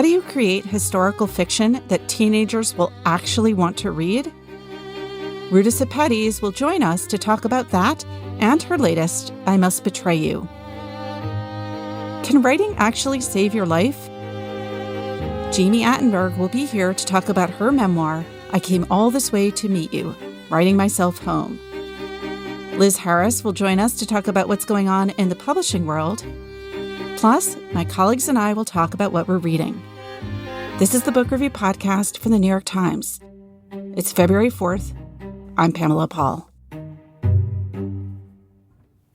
How do you create historical fiction that teenagers will actually want to read? Ruta Sepetys will join us to talk about that and her latest, I Must Betray You. Can writing actually save your life? Jamie Attenberg will be here to talk about her memoir, I Came All This Way to Meet You, Writing Myself Home. Liz Harris will join us to talk about what's going on in the publishing world. Plus, my colleagues and I will talk about what we're reading. This is the Book Review Podcast from the New York Times. It's February 4th. I'm Pamela Paul.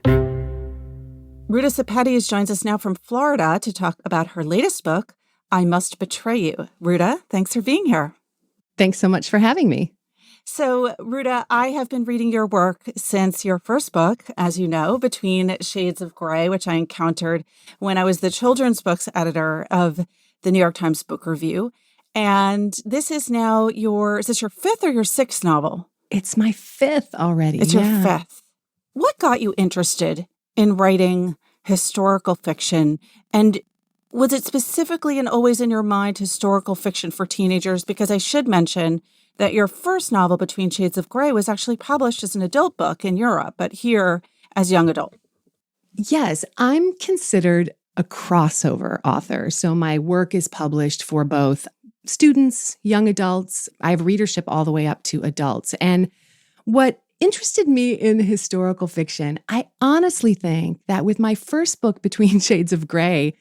Ruta Sepetys joins us now from Florida to talk about her latest book, I Must Betray You. Ruta, thanks for being here. Thanks so much for having me. So, Ruta, I have been reading your work since your first book, as you know, Between Shades of Grey, which I encountered when I was the children's books editor of the New York Times Book Review. And this is now is this your fifth or your sixth novel? It's my fifth already. It's your fifth. What got you interested in writing historical fiction? And was it specifically and always in your mind historical fiction for teenagers? Because I should mention that your first novel, Between Shades of Grey, was actually published as an adult book in Europe, but here as young adult. Yes, I'm considered a crossover author. So my work is published for both students, young adults. I have readership all the way up to adults. And what interested me in historical fiction, I honestly think that with my first book, Between Shades of Grey,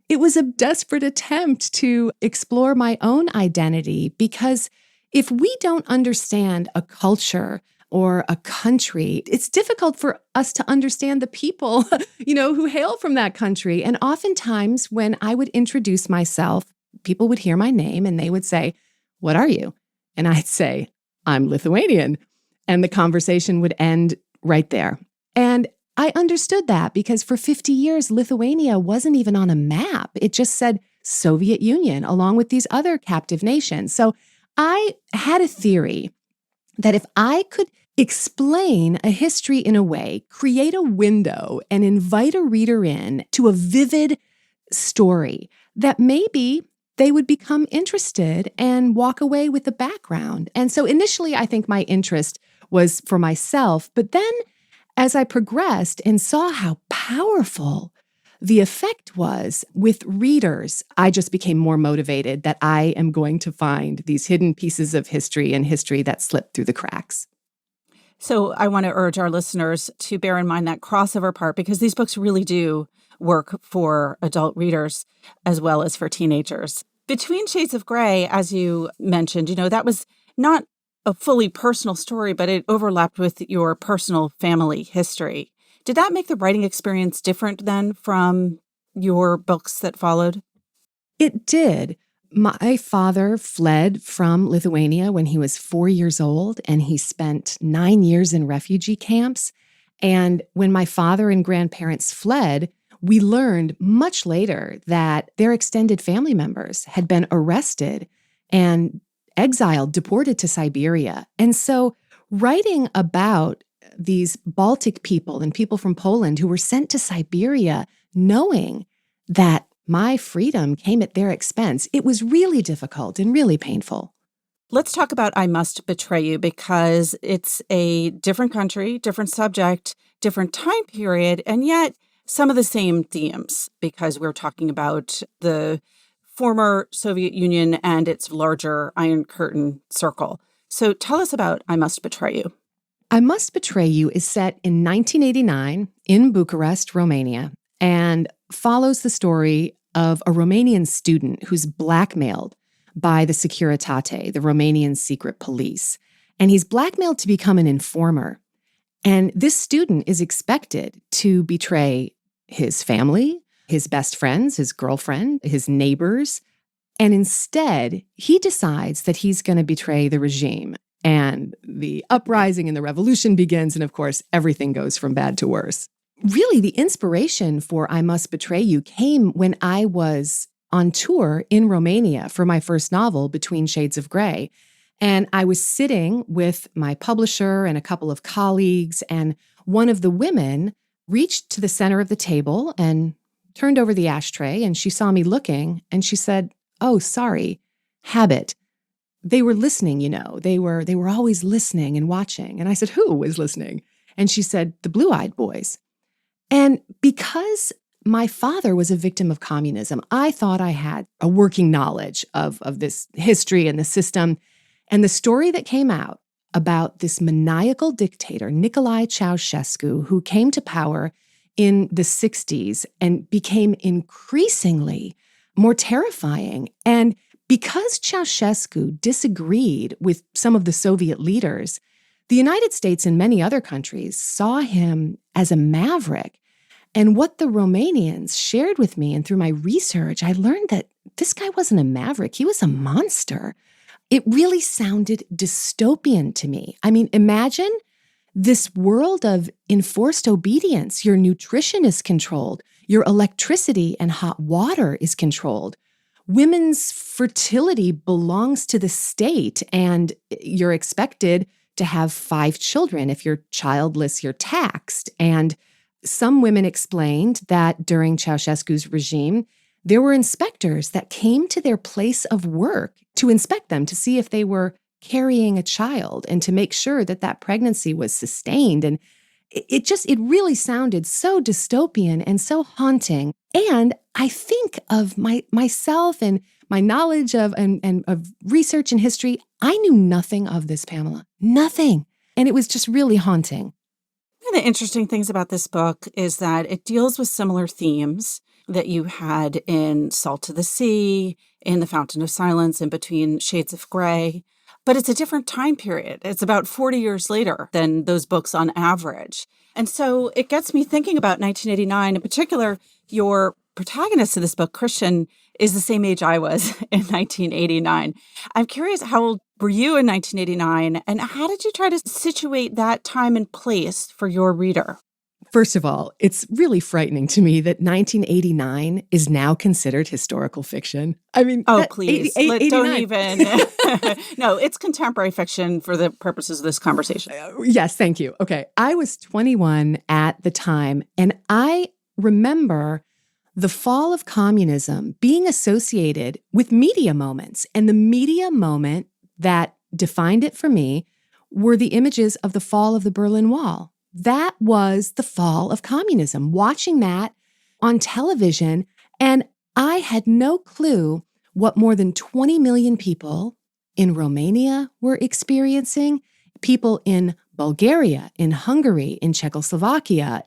it was a desperate attempt to explore my own identity, because if we don't understand a culture or a country, it's difficult for us to understand the people, who hail from that country. And oftentimes when I would introduce myself, people would hear my name and they would say, "What are you?" And I'd say, "I'm Lithuanian." And the conversation would end right there. And I understood that because for 50 years, Lithuania wasn't even on a map. It just said Soviet Union along with these other captive nations. So I had a theory that if I could explain a history in a way, create a window and invite a reader in to a vivid story, that maybe they would become interested and walk away with the background. And so initially, I think my interest was for myself, but then as I progressed and saw how powerful the effect was with readers, I just became more motivated that I am going to find these hidden pieces of history and history that slipped through the cracks. So I want to urge our listeners to bear in mind that crossover part, because these books really do work for adult readers as well as for teenagers. Between Shades of Grey, as you mentioned, that was not a fully personal story, but it overlapped with your personal family history. Did that make the writing experience different then from your books that followed? It did. My father fled from Lithuania when he was 4 years old, and he spent 9 years in refugee camps. And when my father and grandparents fled, we learned much later that their extended family members had been arrested and exiled, deported to Siberia. And so writing about these Baltic people and people from Poland who were sent to Siberia, knowing that my freedom came at their expense, it was really difficult and really painful. Let's talk about I Must Betray You, because it's a different country, different subject, different time period, and yet some of the same themes, because we're talking about the former Soviet Union and its larger Iron Curtain circle. So tell us about I Must Betray You. I Must Betray You is set in 1989 in Bucharest, Romania, and follows the story of a Romanian student who's blackmailed by the Securitate, the Romanian secret police. And he's blackmailed to become an informer. And this student is expected to betray his family, his best friends, his girlfriend, his neighbors. And instead, he decides that he's going to betray the regime. And the uprising and the revolution begins. And of course, everything goes from bad to worse. Really, the inspiration for I Must Betray You came when I was on tour in Romania for my first novel, Between Shades of Grey. And I was sitting with my publisher and a couple of colleagues, and one of the women reached to the center of the table and turned over the ashtray, and she saw me looking, and she said, oh, sorry, habit. They were listening, they were always listening and watching. And I said, who was listening? And she said, the blue-eyed boys. And because my father was a victim of communism, I thought I had a working knowledge of this history and the system. And the story that came out about this maniacal dictator, Nicolae Ceausescu, who came to power in the 60s and became increasingly more terrifying. And because Ceausescu disagreed with some of the Soviet leaders, the United States and many other countries saw him as a maverick. And what the Romanians shared with me, and through my research, I learned that this guy wasn't a maverick. He was a monster. It really sounded dystopian to me. I mean, imagine this world of enforced obedience. Your nutrition is controlled. Your electricity and hot water is controlled. Women's fertility belongs to the state, and you're expected to have 5 children. If you're childless, you're taxed. And some women explained that during Ceausescu's regime, there were inspectors that came to their place of work to inspect them to see if they were carrying a child and to make sure that that pregnancy was sustained. And it really sounded so dystopian and so haunting. And I think of myself and my knowledge of research and history. I knew nothing of this, Pamela. Nothing. And it was just really haunting. One of the interesting things about this book is that it deals with similar themes that you had in Salt to the Sea, in The Fountain of Silence, in Between Shades of Grey. But it's a different time period. It's about 40 years later than those books on average. And so it gets me thinking about 1989. In particular, your protagonist of this book, Christian, is the same age I was in 1989. I'm curious, how old were you in 1989? And how did you try to situate that time and place for your reader? First of all, it's really frightening to me that 1989 is now considered historical fiction. I mean, please, don't even. No, it's contemporary fiction for the purposes of this conversation. Yes, thank you. Okay, I was 21 at the time, and I remember the fall of communism being associated with media moments. And the media moment that defined it for me were the images of the fall of the Berlin Wall. That was the fall of communism, watching that on television. And I had no clue what more than 20 million people in Romania were experiencing, people in Bulgaria, in Hungary, in Czechoslovakia.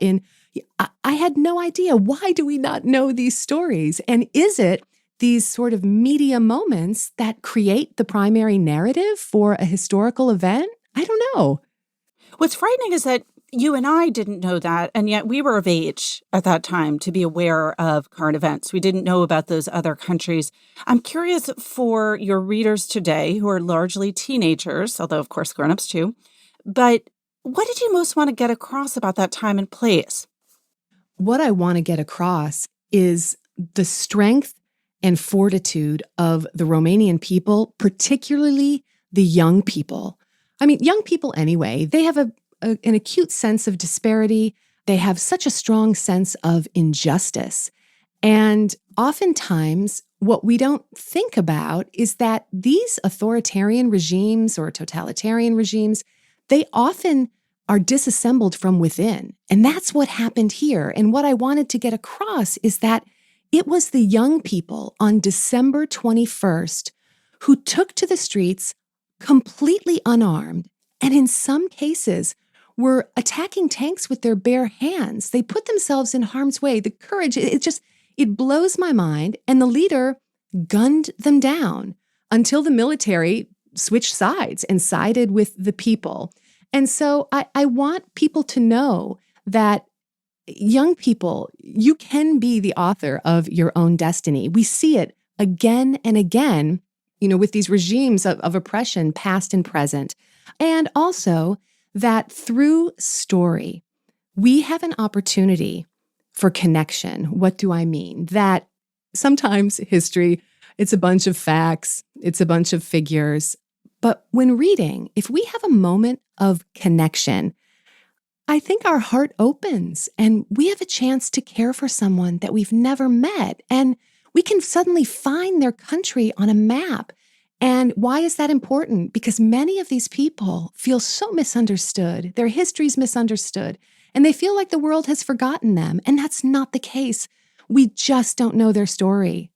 I had no idea. Why do we not know these stories? And is it these sort of media moments that create the primary narrative for a historical event? I don't know. What's frightening is that you and I didn't know that, and yet we were of age at that time to be aware of current events. We didn't know about those other countries. I'm curious for your readers today, who are largely teenagers, although of course grown-ups too, but what did you most want to get across about that time and place? What I want to get across is the strength and fortitude of the Romanian people, particularly the young people. I mean, young people anyway, they have an acute sense of disparity. They have such a strong sense of injustice. And oftentimes, what we don't think about is that these authoritarian regimes or totalitarian regimes, they often are disassembled from within. And that's what happened here. And what I wanted to get across is that it was the young people on December 21st who took to the streets completely unarmed, and in some cases were attacking tanks with their bare hands. They put themselves in harm's way. The courage, it blows my mind. And the leader gunned them down until the military switched sides and sided with the people. And so I want people to know that young people, you can be the author of your own destiny. We see it again and again, with these regimes of oppression, past and present. And also that through story, we have an opportunity for connection. What do I mean? That sometimes history, it's a bunch of facts, it's a bunch of figures. But when reading, if we have a moment of connection, I think our heart opens and we have a chance to care for someone that we've never met. And we can suddenly find their country on a map. And why is that important? Because many of these people feel so misunderstood. Their history's misunderstood, and they feel like the world has forgotten them. And that's not the case. We just don't know their story.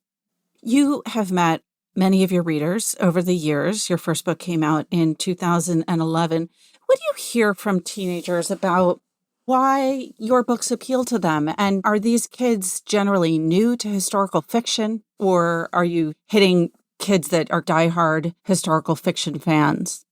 You have met many of your readers over the years. Your first book came out in 2011. What do you hear from teenagers about why your books appeal to them? And are these kids generally new to historical fiction, or are you hitting kids that are diehard historical fiction fans?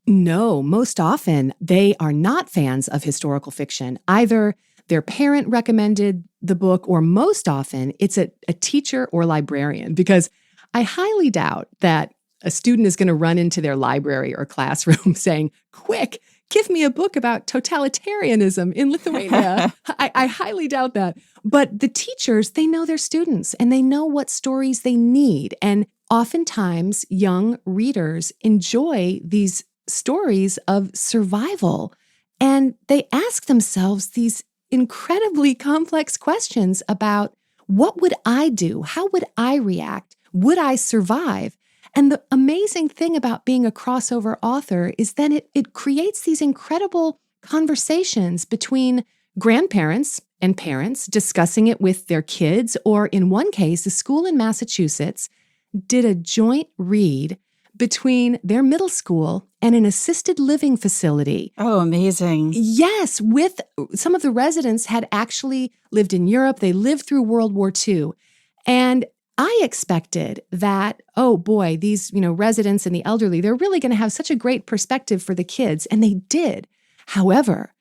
No, most often they are not fans of historical fiction. Either their parent recommended the book, or most often it's a teacher or librarian, because I highly doubt that a student is going to run into their library or classroom saying, quick, give me a book about totalitarianism in Lithuania. I highly doubt that. But the teachers, they know their students and they know what stories they need. And oftentimes young readers enjoy these stories of survival. And they ask themselves these incredibly complex questions about, what would I do? How would I react? Would I survive? And the amazing thing about being a crossover author is then it creates these incredible conversations between grandparents and parents discussing it with their kids, or in one case, a school in Massachusetts did a joint read between their middle school and an assisted living facility. Oh, amazing. Yes, with some of the residents had actually lived in Europe. They lived through World War II. And I expected that, oh boy, these, residents and the elderly, they're really going to have such a great perspective for the kids. And they did. However,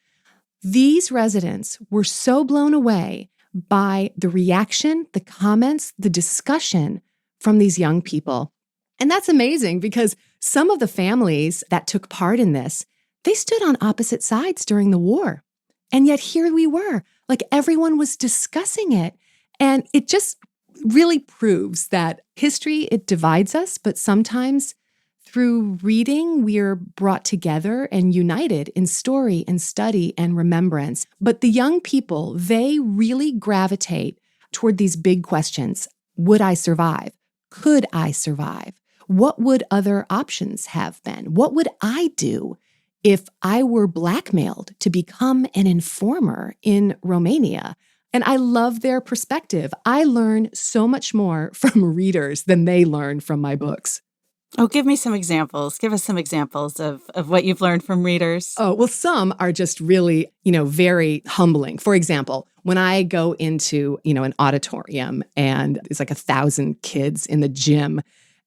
these residents were so blown away by the reaction, the comments, the discussion from these young people. And that's amazing, because some of the families that took part in this, they stood on opposite sides during the war. And yet here we were, like everyone was discussing it. And it just really proves that history, it divides us, but sometimes through reading, we're brought together and united in story and study and remembrance. But the young people, they really gravitate toward these big questions. Would I survive? Could I survive? What would other options have been? What would I do if I were blackmailed to become an informer in Romania? And I love their perspective. I learn so much more from readers than they learn from my books. Oh, give me some examples. Give us some examples of what you've learned from readers. Oh, well, some are just really, very humbling. For example, when I go into, an auditorium and there's like 1,000 kids in the gym,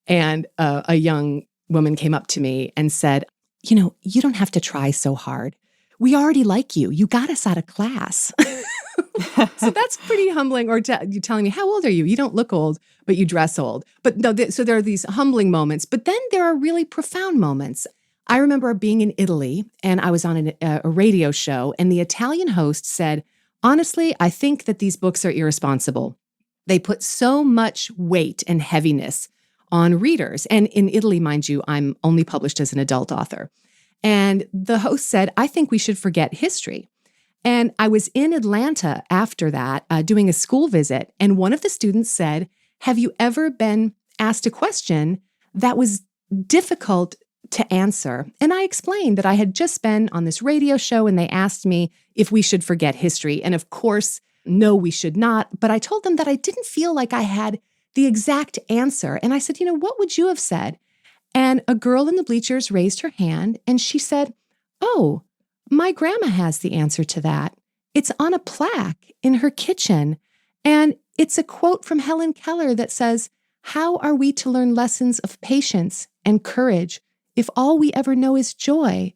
and a young woman came up to me and said, you don't have to try so hard. We already like you. You got us out of class. So that's pretty humbling. Or you telling me, how old are you? You don't look old, but you dress old. But no, so there are these humbling moments. But then there are really profound moments. I remember being in Italy, and I was on a radio show, and the Italian host said, honestly, I think that these books are irresponsible. They put so much weight and heaviness on readers. And in Italy, mind you, I'm only published as an adult author. And the host said, I think we should forget history. And I was in Atlanta after that, doing a school visit. And one of the students said, have you ever been asked a question that was difficult to answer? And I explained that I had just been on this radio show and they asked me if we should forget history. And of course, no, we should not. But I told them that I didn't feel like I had the exact answer. And I said, what would you have said? And a girl in the bleachers raised her hand and she said, oh, my grandma has the answer to that. It's on a plaque in her kitchen. And it's a quote from Helen Keller that says, how are we to learn lessons of patience and courage if all we ever know is joy?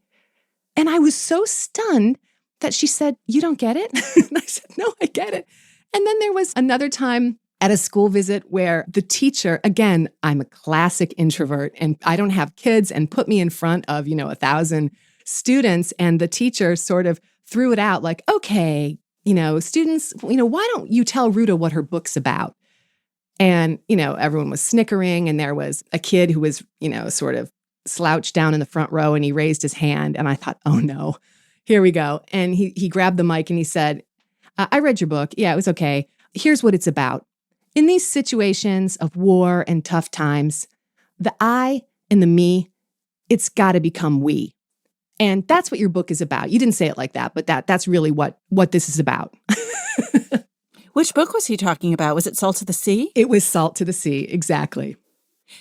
And I was so stunned that she said, you don't get it? And I said, no, I get it. And then there was another time at a school visit where the teacher, again, I'm a classic introvert and I don't have kids, and put me in front of, 1,000 students. And the teacher sort of threw it out like, okay, students, why don't you tell Ruta what her book's about? And, everyone was snickering, and there was a kid who was, sort of slouched down in the front row, and he raised his hand. And I thought, oh no, here we go. And he grabbed the mic and he said, I read your book. Yeah, it was okay. Here's what it's about. In these situations of war and tough times, the I and the me, it's got to become we. And that's what your book is about. You didn't say it like that, but that's really what this is about. Which book was he talking about? Was it Salt to the Sea? It was Salt to the Sea, exactly.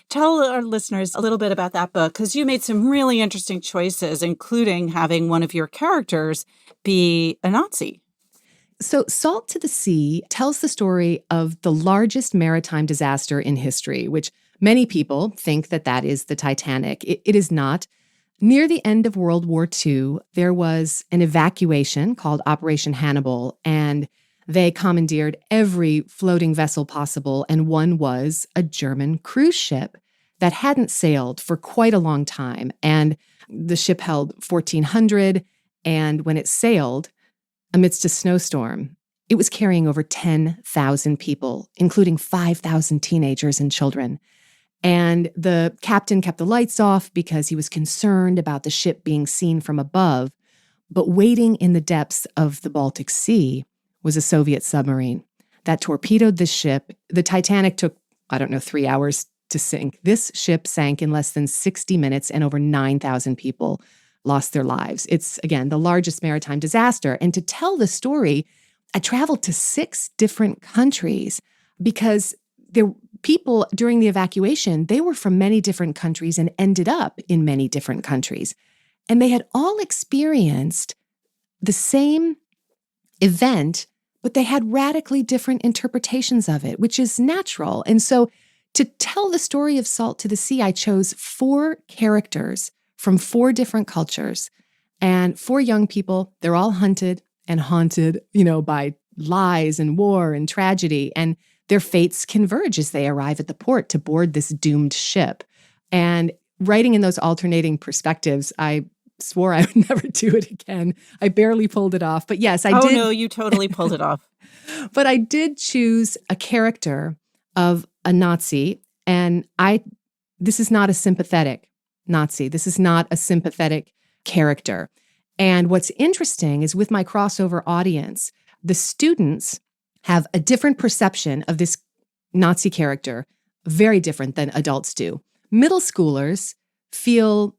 Tell our listeners a little bit about that book, because you made some really interesting choices, including having one of your characters be a Nazi. So Salt to the Sea tells the story of the largest maritime disaster in history, which many people think that is the Titanic. It is not. Near the end of World War II, there was an evacuation called Operation Hannibal, and they commandeered every floating vessel possible, and one was a German cruise ship that hadn't sailed for quite a long time. And the ship held 1,400, and when it sailed, amidst a snowstorm, it was carrying over 10,000 people, including 5,000 teenagers and children. And the captain kept the lights off because he was concerned about the ship being seen from above. But waiting in the depths of the Baltic Sea was a Soviet submarine that torpedoed this ship. The Titanic took, 3 hours to sink. This ship sank in less than 60 minutes, and over 9,000 people lost their lives. It's, again, the largest maritime disaster. And to tell the story, I traveled to 6 different countries because people during the evacuation, they were from many different countries and ended up in many different countries. And they had all experienced the same event, but they had radically different interpretations of it, which is natural. And so to tell the story of Salt to the Sea, I chose 4 characters from 4 different cultures and 4 young people. They're all hunted and haunted, by lies and war and tragedy. And their fates converge as they arrive at the port to board this doomed ship. And writing in those alternating perspectives, I swore I would never do it again. I barely pulled it off. But yes, I did. Oh, no, you totally pulled it off. But I did choose a character of a Nazi. And this is not a sympathetic Nazi. This is not a sympathetic character. And what's interesting is with my crossover audience, the students have a different perception of this Nazi character, very different than adults do. Middle schoolers feel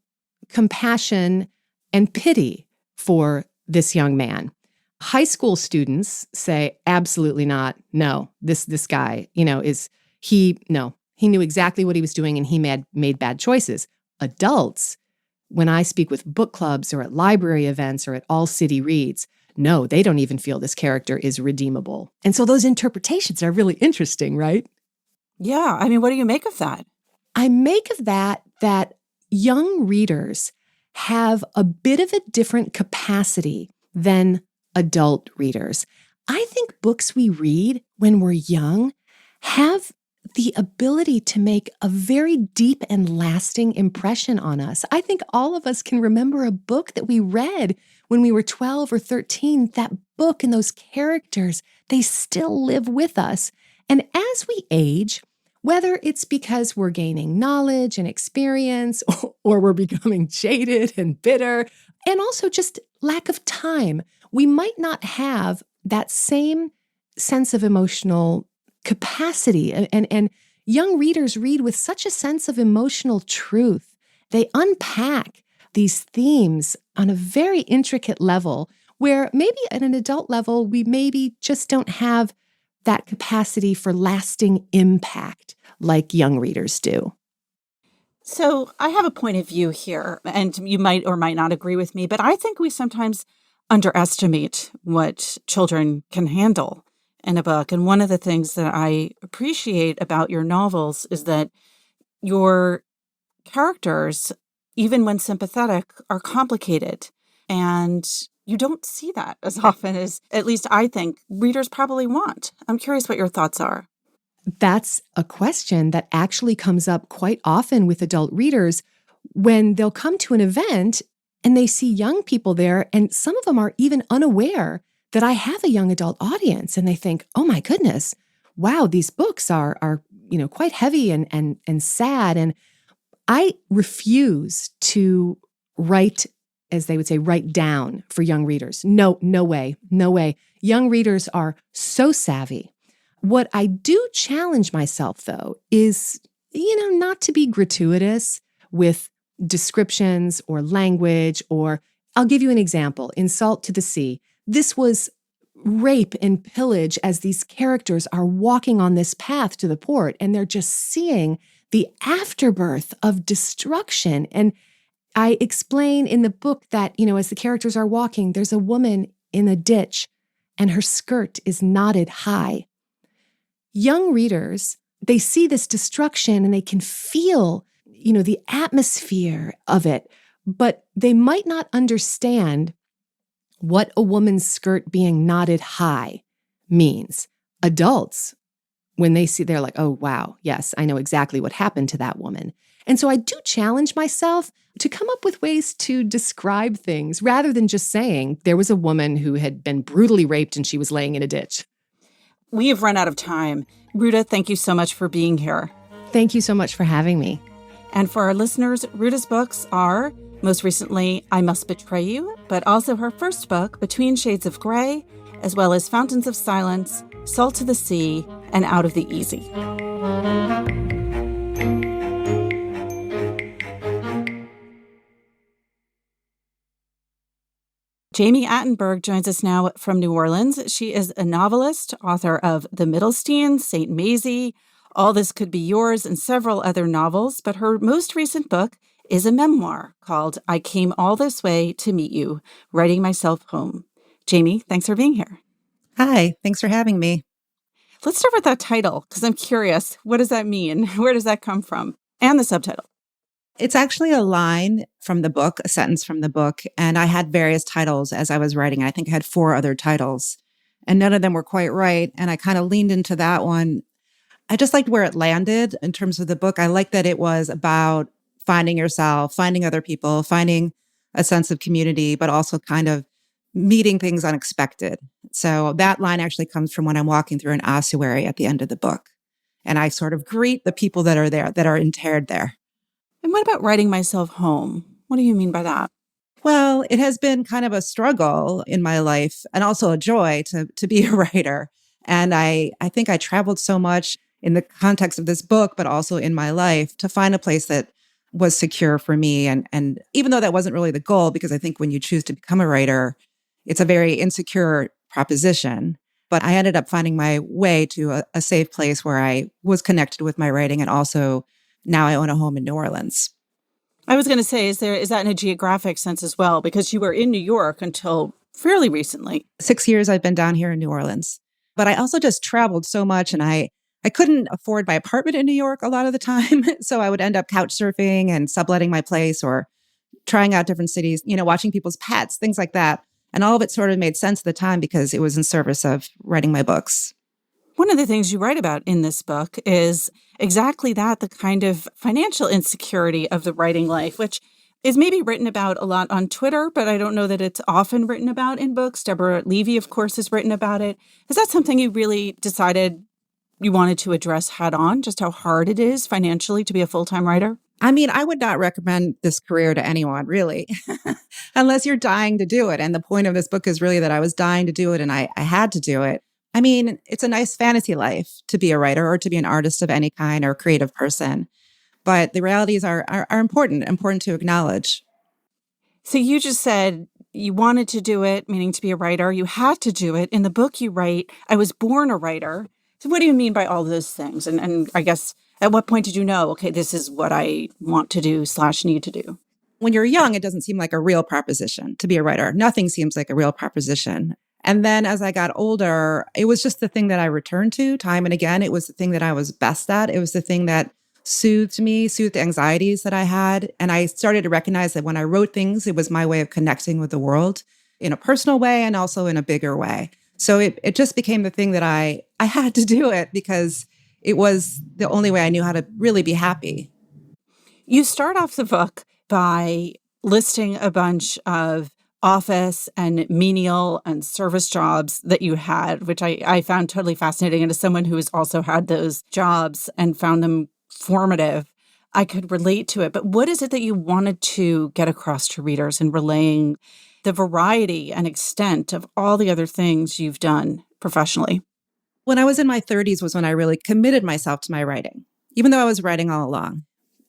compassion and pity for this young man. High school students say, absolutely not. No, this guy, he knew exactly what he was doing and he made bad choices. Adults, when I speak with book clubs or at library events or at All City Reads, no, they don't even feel this character is redeemable. And so those interpretations are really interesting, right? Yeah. What do you make of that? I make of that young readers have a bit of a different capacity than adult readers. I think books we read when we're young have the ability to make a very deep and lasting impression on us. I think all of us can remember a book that we read when we were 12 or 13. That book and those characters, they still live with us. And as we age, whether it's because we're gaining knowledge and experience or we're becoming jaded and bitter, and also just lack of time, we might not have that same sense of emotional capacity. And young readers read with such a sense of emotional truth. They unpack these themes on a very intricate level where maybe at an adult level, we maybe just don't have that capacity for lasting impact like young readers do. So I have a point of view here, and you might or might not agree with me, but I think we sometimes underestimate what children can handle in a book. And one of the things that I appreciate about your novels is that your characters, even when sympathetic, are complicated. And you don't see that as often as, at least I think, readers probably want. I'm curious what your thoughts are. That's a question that actually comes up quite often with adult readers when they'll come to an event and they see young people there, and some of them are even unaware that I have a young adult audience, and they think, oh my goodness, wow, these books are quite heavy and sad. And I refuse to write, as they would say, write down for young readers. No way. Young readers are so savvy What I do challenge myself, though, is, not to be gratuitous with descriptions or language, or I'll give you an example. In Salt to the Sea, this was rape and pillage as these characters are walking on this path to the port, and they're just seeing the afterbirth of destruction. And I explain in the book that, as the characters are walking, there's a woman in a ditch and her skirt is knotted high. Young readers, they see this destruction and they can feel, the atmosphere of it, but they might not understand what a woman's skirt being knotted high means. Adults, when they see, they're like, oh, wow, yes, I know exactly what happened to that woman. And so I do challenge myself to come up with ways to describe things rather than just saying there was a woman who had been brutally raped and she was laying in a ditch. We have run out of time. Ruta, thank you so much for being here. Thank you so much for having me. And for our listeners, Ruta's books are, most recently, I Must Betray You, but also her first book, Between Shades of Grey, as well as Fountains of Silence, Salt to the Sea, and Out of the Easy. Jamie Attenberg joins us now from New Orleans. She is a novelist, author of The Middlestein, St. Maisie, All This Could Be Yours, and several other novels. But her most recent book is a memoir called I Came All This Way to Meet You, Writing Myself Home. Jamie, thanks for being here. Hi, thanks for having me. Let's start with that title, because I'm curious. What does that mean? Where does that come from? And the subtitle. It's actually a line from the book, a sentence from the book, and I had various titles as I was writing. I think I had 4 other titles, and none of them were quite right, and I kind of leaned into that one. I just liked where it landed in terms of the book. I liked that it was about finding yourself, finding other people, finding a sense of community, but also kind of meeting things unexpected. So that line actually comes from when I'm walking through an ossuary at the end of the book, and I sort of greet the people that are there, that are interred there. And what about writing myself home? What do you mean by that? Well, it has been kind of a struggle in my life and also a joy to be a writer. And I think I traveled so much in the context of this book, but also in my life to find a place that was secure for me. And even though that wasn't really the goal, because I think when you choose to become a writer, it's a very insecure proposition. But I ended up finding my way to a safe place where I was connected with my writing, and also now I own a home in New Orleans. I was going to say, is that in a geographic sense as well? Because you were in New York until fairly recently. 6 years I've been down here in New Orleans. But I also just traveled so much, and I couldn't afford my apartment in New York a lot of the time. So I would end up couch surfing and subletting my place, or trying out different cities, watching people's pets, things like that. And all of it sort of made sense at the time because it was in service of writing my books. One of the things you write about in this book is exactly that, the kind of financial insecurity of the writing life, which is maybe written about a lot on Twitter, but I don't know that it's often written about in books. Deborah Levy, of course, has written about it. Is that something you really decided you wanted to address head on, just how hard it is financially to be a full-time writer? I mean, I would not recommend this career to anyone, really, unless you're dying to do it. And the point of this book is really that I was dying to do it, and I had to do it. I mean, it's a nice fantasy life to be a writer or to be an artist of any kind or a creative person. But the realities are important to acknowledge. So you just said you wanted to do it, meaning to be a writer. You had to do it. In the book you write, I was born a writer. So what do you mean by all those things? And I guess at what point did you know, okay, this is what I want to do / need to do? When you're young, it doesn't seem like a real proposition to be a writer. Nothing seems like a real proposition. And then as I got older, it was just the thing that I returned to time and again. It was the thing that I was best at. It was the thing that soothed me, soothed the anxieties that I had. And I started to recognize that when I wrote things, it was my way of connecting with the world in a personal way and also in a bigger way. So it just became the thing that I had to do it because it was the only way I knew how to really be happy. You start off the book by listing a bunch of office and menial and service jobs that you had, which I found totally fascinating. And as someone who has also had those jobs and found them formative, I could relate to it. But what is it that you wanted to get across to readers in relaying the variety and extent of all the other things you've done professionally? When I was in my 30s was when I really committed myself to my writing, even though I was writing all along.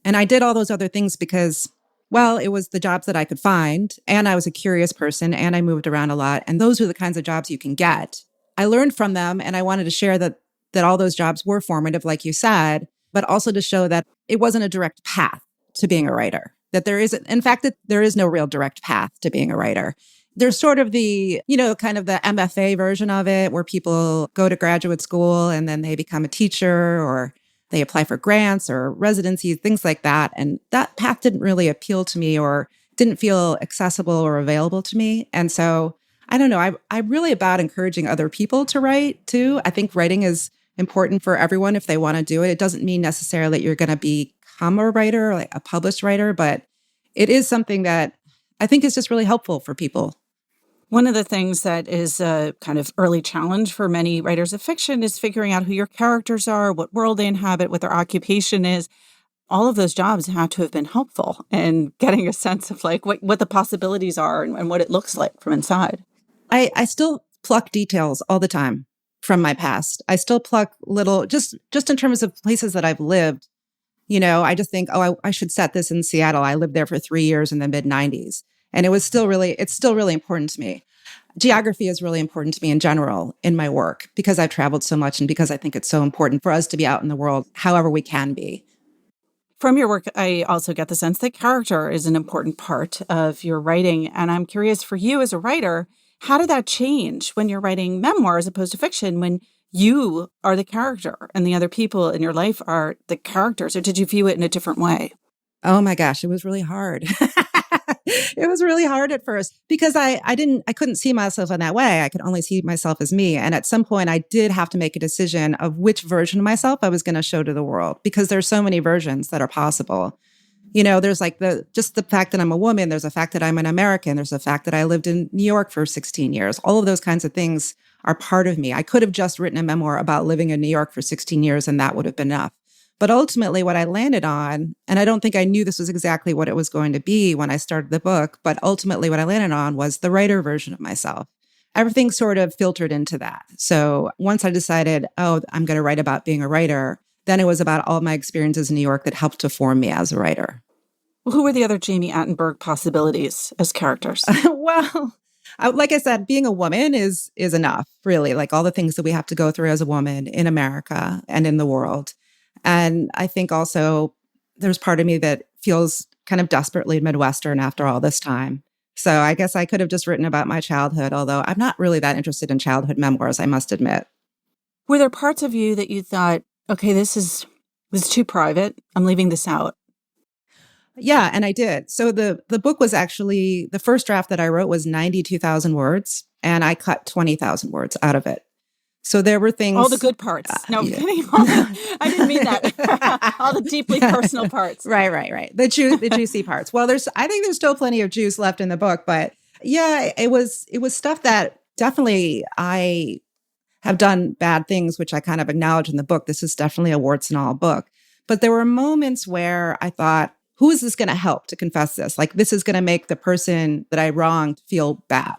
And I did all those other things because, well, it was the jobs that I could find. And I was a curious person and I moved around a lot. And those are the kinds of jobs you can get. I learned from them and I wanted to share that all those jobs were formative, like you said, but also to show that it wasn't a direct path to being a writer. That there is, in fact, that there is no real direct path to being a writer. There's sort of the, kind of the MFA version of it where people go to graduate school and then they become a teacher or they apply for grants or residencies, things like that. And that path didn't really appeal to me or didn't feel accessible or available to me. And so, I don't know, I'm really about encouraging other people to write too. I think writing is important for everyone if they want to do it. It doesn't mean necessarily that you're going to become a writer, like a published writer, but it is something that I think is just really helpful for people. One of the things that is a kind of early challenge for many writers of fiction is figuring out who your characters are, what world they inhabit, what their occupation is. All of those jobs have to have been helpful in getting a sense of like what the possibilities are and what it looks like from inside. I still pluck details all the time from my past. I still pluck little, just in terms of places that I've lived. I just think, I should set this in Seattle. I lived there for 3 years in the mid-90s. And it's still really important to me. Geography is really important to me in general in my work because I've traveled so much and because I think it's so important for us to be out in the world however we can be. From your work, I also get the sense that character is an important part of your writing. And I'm curious for you as a writer, how did that change when you're writing memoir as opposed to fiction, when you are the character and the other people in your life are the characters? Or did you view it in a different way? Oh my gosh, it was really hard. It was really hard at first because I couldn't see myself in that way. I could only see myself as me. And at some point I did have to make a decision of which version of myself I was going to show to the world because there's so many versions that are possible. There's like just the fact that I'm a woman. There's the fact that I'm an American. There's the fact that I lived in New York for 16 years. All of those kinds of things are part of me. I could have just written a memoir about living in New York for 16 years and that would have been enough. But ultimately what I landed on, and I don't think I knew this was exactly what it was going to be when I started the book, but ultimately what I landed on was the writer version of myself. Everything sort of filtered into that. So once I decided, I'm going to write about being a writer, then it was about all my experiences in New York that helped to form me as a writer. Well, who were the other Jamie Attenberg possibilities as characters? Well, like I said, being a woman is enough, really, like all the things that we have to go through as a woman in America and in the world. And I think also there's part of me that feels kind of desperately Midwestern after all this time. So I guess I could have just written about my childhood, although I'm not really that interested in childhood memoirs, I must admit. Were there parts of you that you thought, okay, this is too private, I'm leaving this out? Yeah, and I did. So the book was actually, the first draft that I wrote was 92,000 words, and I cut 20,000 words out of it. So there were things. All the good parts. No, I'm kidding. I didn't mean that. All the deeply personal parts. Right. The juicy parts. Well, I think there's still plenty of juice left in the book, but yeah, it was stuff that definitely I have done bad things, which I kind of acknowledge in the book. This is definitely a warts and all book. But there were moments where I thought, who is this going to help to confess this? Like, this is going to make the person that I wronged feel bad.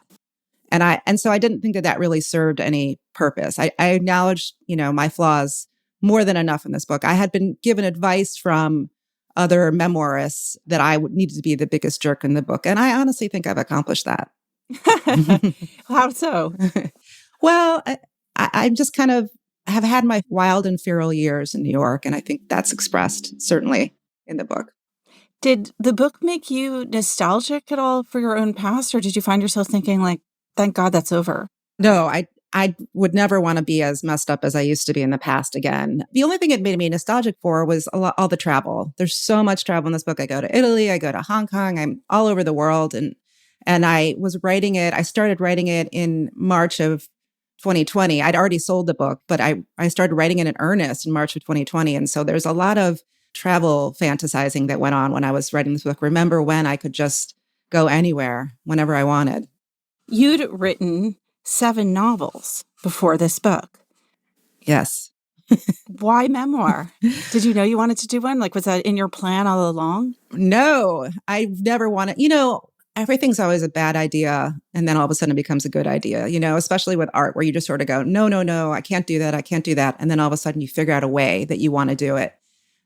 And so I didn't think that really served any purpose. I acknowledged, my flaws more than enough in this book. I had been given advice from other memoirists that I would need to be the biggest jerk in the book. And I honestly think I've accomplished that. How so? Well, I just kind of have had my wild and feral years in New York. And I think that's expressed certainly in the book. Did the book make you nostalgic at all for your own past? Or did you find yourself thinking like, thank God that's over? No, I would never want to be as messed up as I used to be in the past again. The only thing it made me nostalgic for was all the travel. There's so much travel in this book. I go to Italy, I go to Hong Kong, I'm all over the world. And I was writing it. I started writing it in March of 2020. I'd already sold the book, but I started writing it in earnest in March of 2020. And so there's a lot of travel fantasizing that went on when I was writing this book. Remember when I could just go anywhere, whenever I wanted. You'd written 7 novels before this book. Yes. Why memoir? Did you know you wanted to do one? Like, was that in your plan all along? No, I never wanted, everything's always a bad idea. And then all of a sudden it becomes a good idea, especially with art where you just sort of go, no, no, no, I can't do that. I can't do that. And then all of a sudden you figure out a way that you want to do it.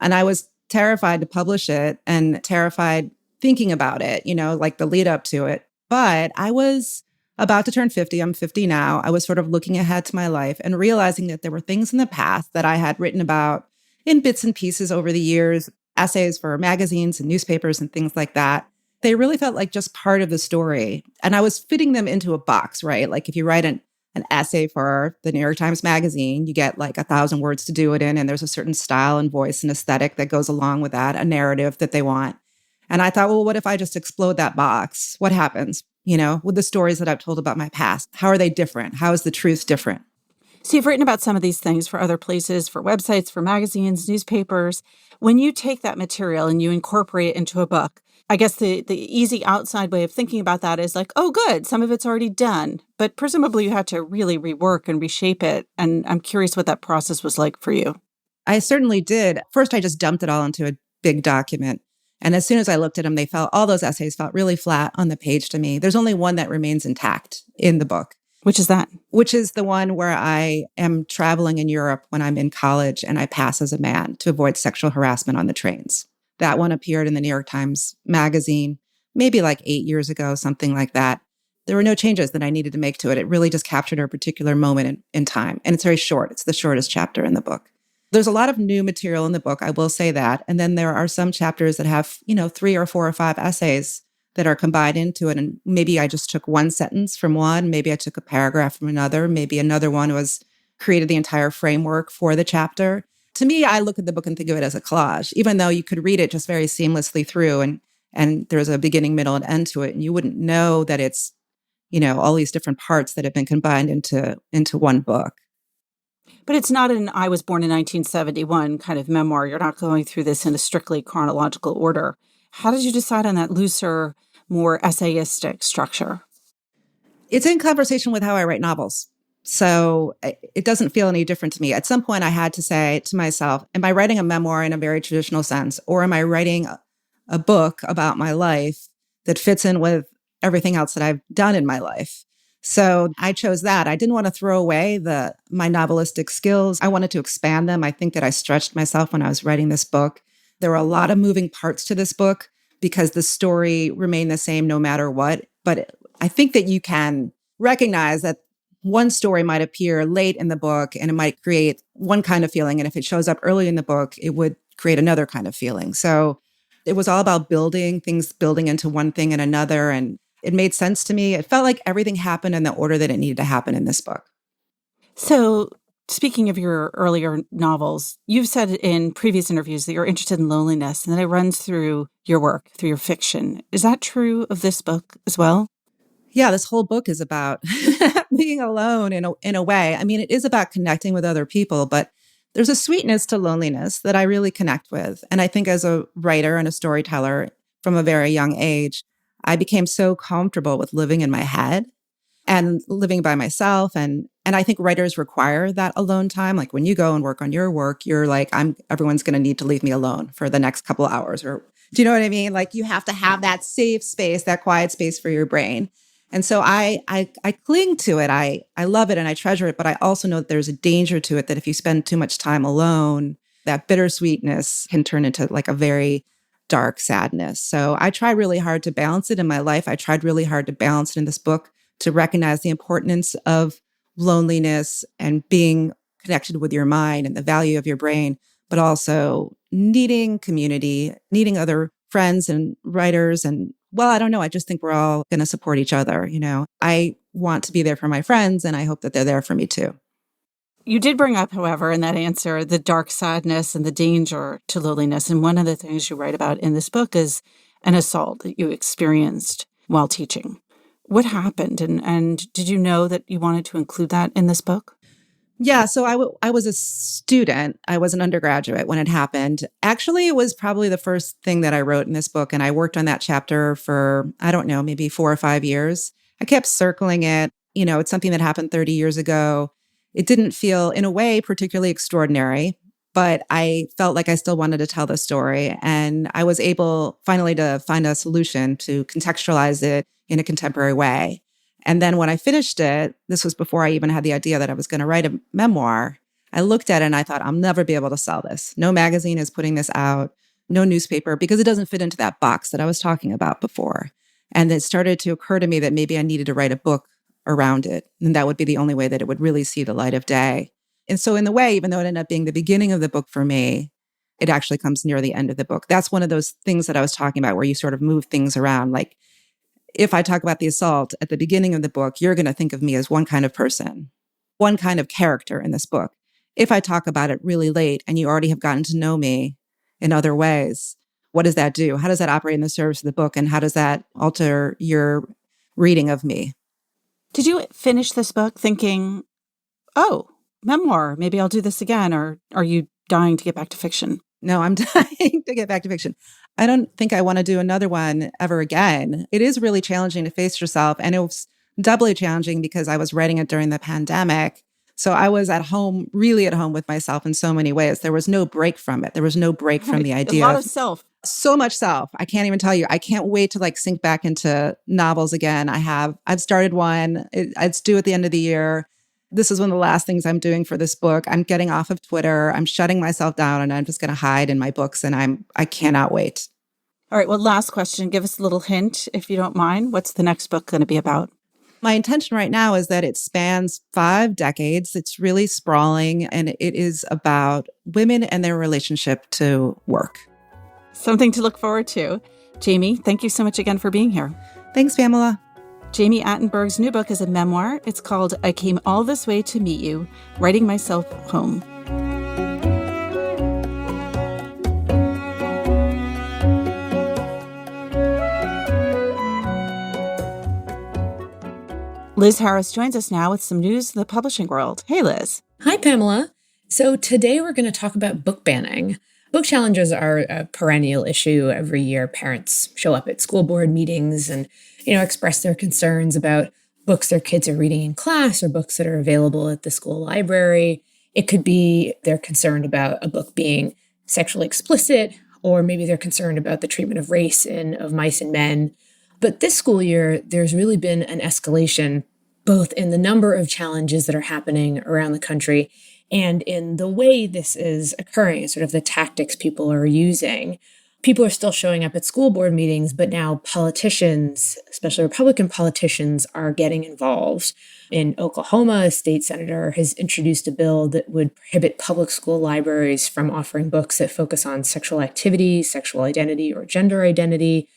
And I was terrified to publish it and terrified thinking about it, like the lead up to it. But I was about to turn 50. I'm 50 now. I was sort of looking ahead to my life and realizing that there were things in the past that I had written about in bits and pieces over the years, essays for magazines and newspapers and things like that. They really felt like just part of the story. And I was fitting them into a box, right? Like if you write an essay for the New York Times Magazine, you get like 1,000 words to do it in. And there's a certain style and voice and aesthetic that goes along with that, a narrative that they want. And I thought, well, what if I just explode that box? What happens, with the stories that I've told about my past? How are they different? How is the truth different? So you've written about some of these things for other places, for websites, for magazines, newspapers. When you take that material and you incorporate it into a book, I guess the easy outside way of thinking about that is like, oh, good, some of it's already done. But presumably you had to really rework and reshape it. And I'm curious what that process was like for you. I certainly did. First, I just dumped it all into a big document. And as soon as I looked at them, all those essays felt really flat on the page to me. There's only one that remains intact in the book. Which is that? Which is the one where I am traveling in Europe when I'm in college and I pass as a man to avoid sexual harassment on the trains. That one appeared in the New York Times Magazine, maybe like 8 years ago, something like that. There were no changes that I needed to make to it. It really just captured a particular moment in time. And it's very short. It's the shortest chapter in the book. There's a lot of new material in the book, I will say that. And then there are some chapters that have, 3 or 4 or 5 essays that are combined into it. And maybe I just took one sentence from one. Maybe I took a paragraph from another. Maybe another one created the entire framework for the chapter. To me, I look at the book and think of it as a collage, even though you could read it just very seamlessly through and there's a beginning, middle, and end to it. And you wouldn't know that it's, all these different parts that have been combined into one book. But it's not an I was born in 1971 kind of memoir. You're not going through this in a strictly chronological order. How did you decide on that looser, more essayistic structure? It's in conversation with how I write novels. So it doesn't feel any different to me. At some point, I had to say to myself, am I writing a memoir in a very traditional sense? Or am I writing a book about my life that fits in with everything else that I've done in my life? So I chose that. I didn't want to throw away my novelistic skills. I wanted to expand them. I think that I stretched myself when I was writing this book. There were a lot of moving parts to this book because the story remained the same no matter what. But I think that you can recognize that one story might appear late in the book and it might create one kind of feeling. And if it shows up early in the book, it would create another kind of feeling. So it was all about building into one thing and another. And it made sense to me. It felt like everything happened in the order that it needed to happen in this book. So speaking of your earlier novels, you've said in previous interviews that you're interested in loneliness and that it runs through your work, through your fiction. Is that true of this book as well? Yeah, this whole book is about being alone in a way. I mean, it is about connecting with other people, but there's a sweetness to loneliness that I really connect with. And I think as a writer and a storyteller from a very young age, I became so comfortable with living in my head and living by myself. And I think writers require that alone time. Like when you go and work on your work, you're like, everyone's going to need to leave me alone for the next couple of hours. Or do you know what I mean? Like you have to have that safe space, that quiet space for your brain. And so I cling to it. I love it and I treasure it, but I also know that there's a danger to it that if you spend too much time alone, that bittersweetness can turn into like a very dark sadness. So I try really hard to balance it in my life. I tried really hard to balance it in this book to recognize the importance of loneliness and being connected with your mind and the value of your brain, but also needing community, needing other friends and writers. And well, I don't know. I just think we're all going to support each other. I want to be there for my friends and I hope that they're there for me too. You did bring up, however, in that answer, the dark sadness and the danger to loneliness. And one of the things you write about in this book is an assault that you experienced while teaching. What happened? And did you know that you wanted to include that in this book? Yeah, so I was a student. I was an undergraduate when it happened. Actually, it was probably the first thing that I wrote in this book. And I worked on that chapter for, I don't know, maybe 4 or 5 years. I kept circling it. It's something that happened 30 years ago. It didn't feel, in a way, particularly extraordinary. but I felt like I still wanted to tell the story. And I was able finally to find a solution to contextualize it in a contemporary way. And then when I finished it, this was before I even had the idea that I was going to write a memoir. I looked at it and I thought, I'll never be able to sell this. No magazine is putting this out, no newspaper, because it doesn't fit into that box that I was talking about before. And it started to occur to me that maybe I needed to write a book around it. And that would be the only way that it would really see the light of day. And so in the way, even though it ended up being the beginning of the book for me, it actually comes near the end of the book. That's one of those things that I was talking about where you sort of move things around. Like if I talk about the assault at the beginning of the book, you're going to think of me as one kind of person, one kind of character in this book. If I talk about it really late and you already have gotten to know me in other ways, what does that do? How does that operate in the service of the book? And how does that alter your reading of me? Did you finish this book thinking, oh, memoir, maybe I'll do this again? Or are you dying to get back to fiction? No, I'm dying to get back to fiction. I don't think I want to do another one ever again. It is really challenging to face yourself. And it was doubly challenging because I was writing it during the pandemic. So I was at home, really at home with myself in so many ways. There was no break from it. There was no break from the idea. A lot of self. So much self. I can't even tell you. I can't wait to sink back into novels again. I've started one. It's due at the end of the year. This is one of the last things I'm doing for this book. I'm getting off of Twitter. I'm shutting myself down and I'm just going to hide in my books. And I cannot wait. All right. Well, last question. Give us a little hint, if you don't mind. What's the next book going to be about? My intention right now is that it spans 5 decades. It's really sprawling and it is about women and their relationship to work. Something to look forward to. Jamie, thank you so much again for being here. Thanks, Pamela. Jamie Attenberg's new book is a memoir. It's called I Came All This Way to Meet You, Writing Myself Home. Liz Harris joins us now with some news in the publishing world. Hey, Liz. Hi, Pamela. So today we're going to talk about book banning. Book challenges are a perennial issue every year. Parents show up at school board meetings and, express their concerns about books their kids are reading in class or books that are available at the school library. It could be they're concerned about a book being sexually explicit, or maybe they're concerned about the treatment of race of mice and men. But this school year, there's really been an escalation, both in the number of challenges that are happening around the country and in the way this is occurring, sort of the tactics people are using. People are still showing up at school board meetings, but now politicians, especially Republican politicians, are getting involved. In Oklahoma, a state senator has introduced a bill that would prohibit public school libraries from offering books that focus on sexual activity, sexual identity, or gender identity.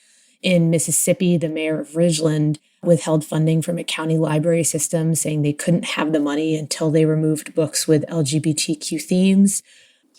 In Mississippi, the mayor of Ridgeland withheld funding from a county library system, saying they couldn't have the money until they removed books with LGBTQ themes.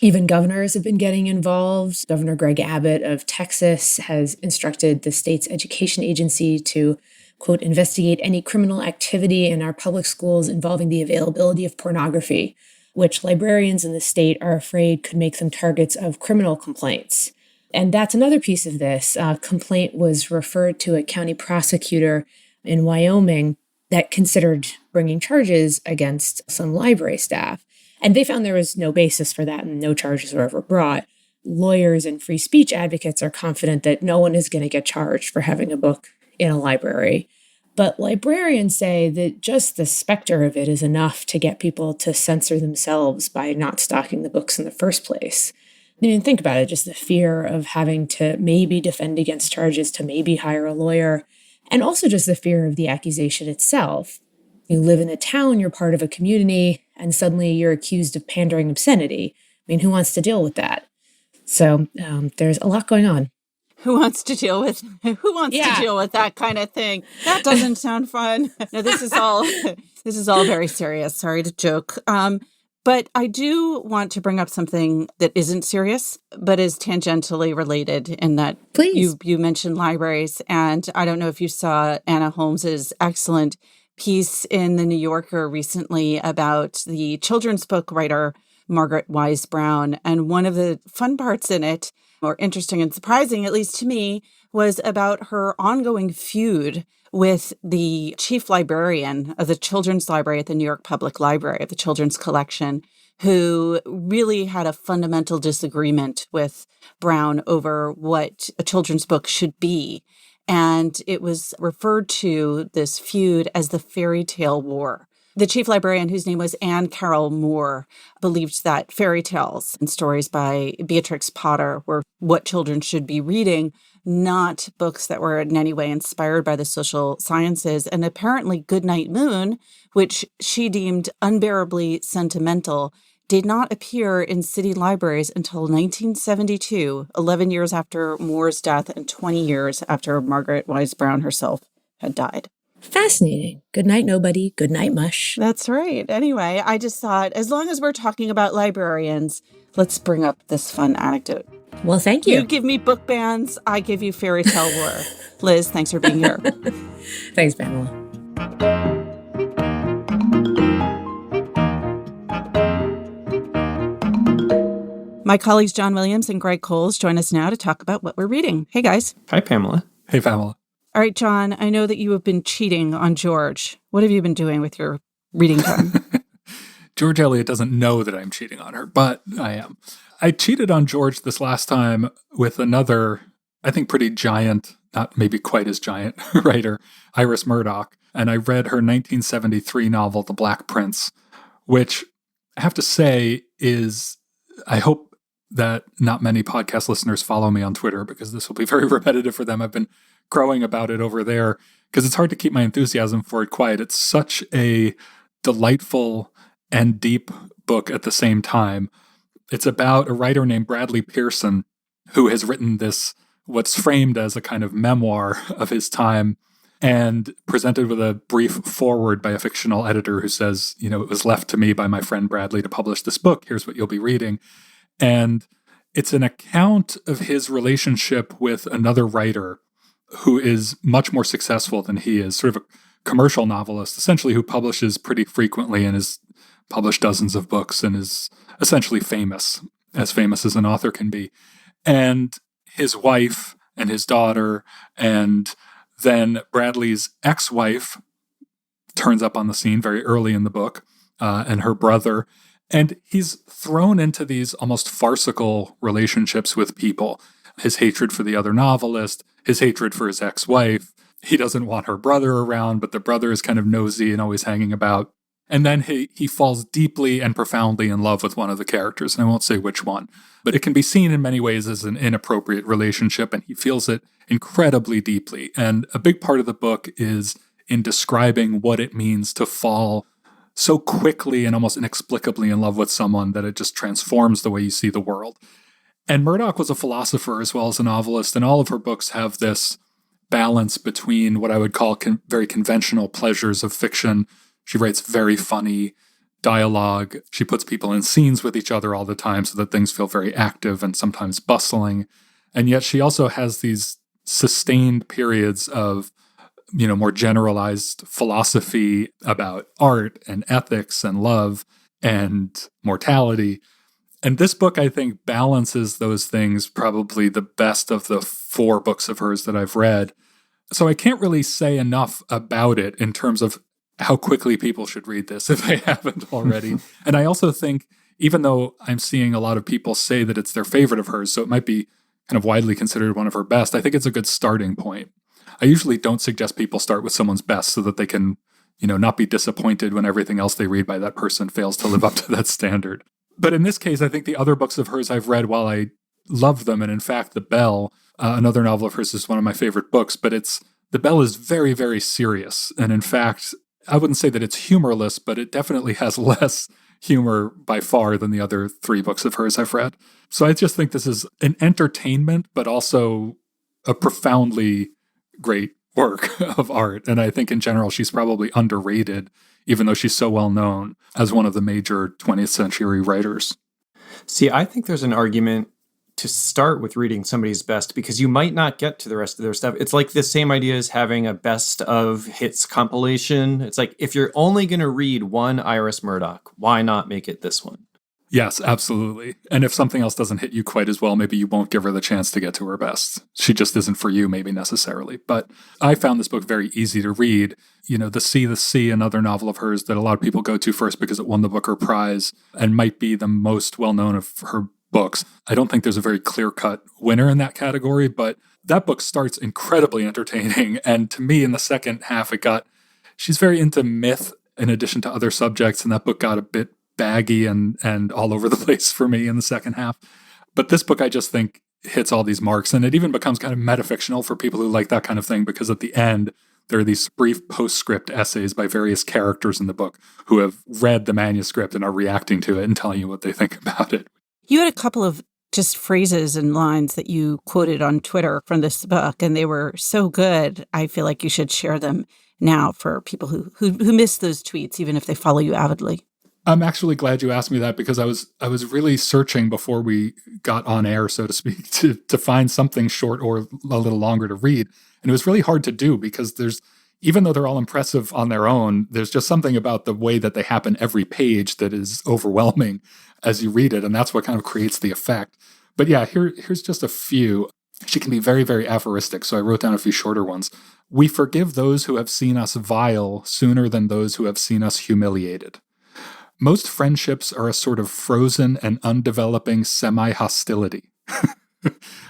Even governors have been getting involved. Governor Greg Abbott of Texas has instructed the state's education agency to, quote, investigate any criminal activity in our public schools involving the availability of pornography, which librarians in the state are afraid could make them targets of criminal complaints. And that's another piece of this. A complaint was referred to a county prosecutor in Wyoming that considered bringing charges against some library staff. And they found there was no basis for that and no charges were ever brought. Lawyers and free speech advocates are confident that no one is going to get charged for having a book in a library. But librarians say that just the specter of it is enough to get people to censor themselves by not stocking the books in the first place. I mean, think about it, just the fear of having to maybe defend against charges, to maybe hire a lawyer, and also just the fear of the accusation itself. You live in a town, you're part of a community, and suddenly you're accused of pandering obscenity. I mean, who wants to deal with that? So there's a lot going on. Who wants to deal with that kind of thing? That doesn't sound fun. No, this is all very serious. Sorry to joke. But I do want to bring up something that isn't serious, but is tangentially related in that Please. You mentioned libraries. And I don't know if you saw Anna Holmes's excellent piece in The New Yorker recently about the children's book writer, Margaret Wise Brown. And one of the fun parts in it, or interesting and surprising, at least to me, was about her ongoing feud with the chief librarian of the Children's Library at the New York Public Library, of the Children's Collection, who really had a fundamental disagreement with Brown over what a children's book should be. And it was referred to, this feud, as the fairy tale war. The chief librarian, whose name was Anne Carroll Moore, believed that fairy tales and stories by Beatrix Potter were what children should be reading, not books that were in any way inspired by the social sciences. And apparently Goodnight Moon, which she deemed unbearably sentimental, did not appear in city libraries until 1972, 11 years after Moore's death and 20 years after Margaret Wise Brown herself had died. Fascinating. Good night, nobody. Good night, mush. That's right. Anyway, I just thought, as long as we're talking about librarians, let's bring up this fun anecdote. Well, thank you. You give me book bans, I give you fairy tale war. Liz, thanks for being here. Thanks, Pamela. My colleagues John Williams and Greg Coles join us now to talk about what we're reading. Hey, guys. Hi, Pamela. Hey, Pamela. All right, John, I know that you have been cheating on George. What have you been doing with your reading time? George Eliot doesn't know that I'm cheating on her, but I am. I cheated on George this last time with another, I think, pretty giant, not maybe quite as giant, writer, Iris Murdoch. And I read her 1973 novel, The Black Prince, which I have to say is, I hope that not many podcast listeners follow me on Twitter because this will be very repetitive for them. I've been crowing about it over there because it's hard to keep my enthusiasm for it quiet. It's such a delightful and deep book at the same time. It's about a writer named Bradley Pearson who has written this, what's framed as a kind of memoir of his time, and presented with a brief foreword by a fictional editor who says, you know, it was left to me by my friend Bradley to publish this book. Here's what you'll be reading. And it's an account of his relationship with another writer who is much more successful than he is, sort of a commercial novelist, essentially, who publishes pretty frequently and has published dozens of books and is essentially famous as an author can be. And his wife and his daughter, and then Bradley's ex-wife turns up on the scene very early in the book, and her brother. And he's thrown into these almost farcical relationships with people. His hatred for the other novelist, his hatred for his ex-wife. He doesn't want her brother around, but the brother is kind of nosy and always hanging about. And then he falls deeply and profoundly in love with one of the characters, and I won't say which one. But it can be seen in many ways as an inappropriate relationship, and he feels it incredibly deeply. And a big part of the book is in describing what it means to fall so quickly and almost inexplicably in love with someone that it just transforms the way you see the world. And Murdoch was a philosopher as well as a novelist, and all of her books have this balance between what I would call very conventional pleasures of fiction. She writes very funny dialogue. She puts people in scenes with each other all the time so that things feel very active and sometimes bustling. And yet she also has these sustained periods of, you know, more generalized philosophy about art and ethics and love and mortality. And this book, I think, balances those things probably the best of the 4 books of hers that I've read. So I can't really say enough about it in terms of how quickly people should read this if they haven't already. And I also think, even though I'm seeing a lot of people say that it's their favorite of hers, so it might be kind of widely considered one of her best, I think it's a good starting point. I usually don't suggest people start with someone's best so that they can, you know, not be disappointed when everything else they read by that person fails to live up to that standard. But in this case, I think the other books of hers I've read, while I love them, and in fact, The Bell, another novel of hers, is one of my favorite books, but The Bell is very, very serious. And in fact, I wouldn't say that it's humorless, but it definitely has less humor by far than the other 3 books of hers I've read. So I just think this is an entertainment, but also a profoundly great work of art. And I think in general, she's probably underrated, even though she's so well known as one of the major 20th century writers. See, I think there's an argument to start with reading somebody's best because you might not get to the rest of their stuff. It's like the same idea as having a best of hits compilation. It's like, if you're only going to read one Iris Murdoch, why not make it this one? Yes, absolutely. And if something else doesn't hit you quite as well, maybe you won't give her the chance to get to her best. She just isn't for you, maybe necessarily. But I found this book very easy to read. The Sea, another novel of hers that a lot of people go to first because it won the Booker Prize and might be the most well-known of her books. I don't think there's a very clear-cut winner in that category, but that book starts incredibly entertaining. And to me, in the second half, she's very into myth in addition to other subjects, and that book got a bit baggy and all over the place for me in the second half. But this book, I just think, hits all these marks, and it even becomes kind of metafictional for people who like that kind of thing, because at the end, there are these brief postscript essays by various characters in the book who have read the manuscript and are reacting to it and telling you what they think about it. You had a couple of just phrases and lines that you quoted on Twitter from this book, and they were so good. I feel like you should share them now for people who miss those tweets, even if they follow you avidly. I'm actually glad you asked me that, because I was really searching before we got on air, so to speak, to find something short or a little longer to read. And it was really hard to do because even though they're all impressive on their own, there's just something about the way that they happen every page that is overwhelming as you read it. And that's what kind of creates the effect. But yeah, here's just a few. She can be very, very aphoristic. So I wrote down a few shorter ones. We forgive those who have seen us vile sooner than those who have seen us humiliated. Most friendships are a sort of frozen and undeveloping semi-hostility.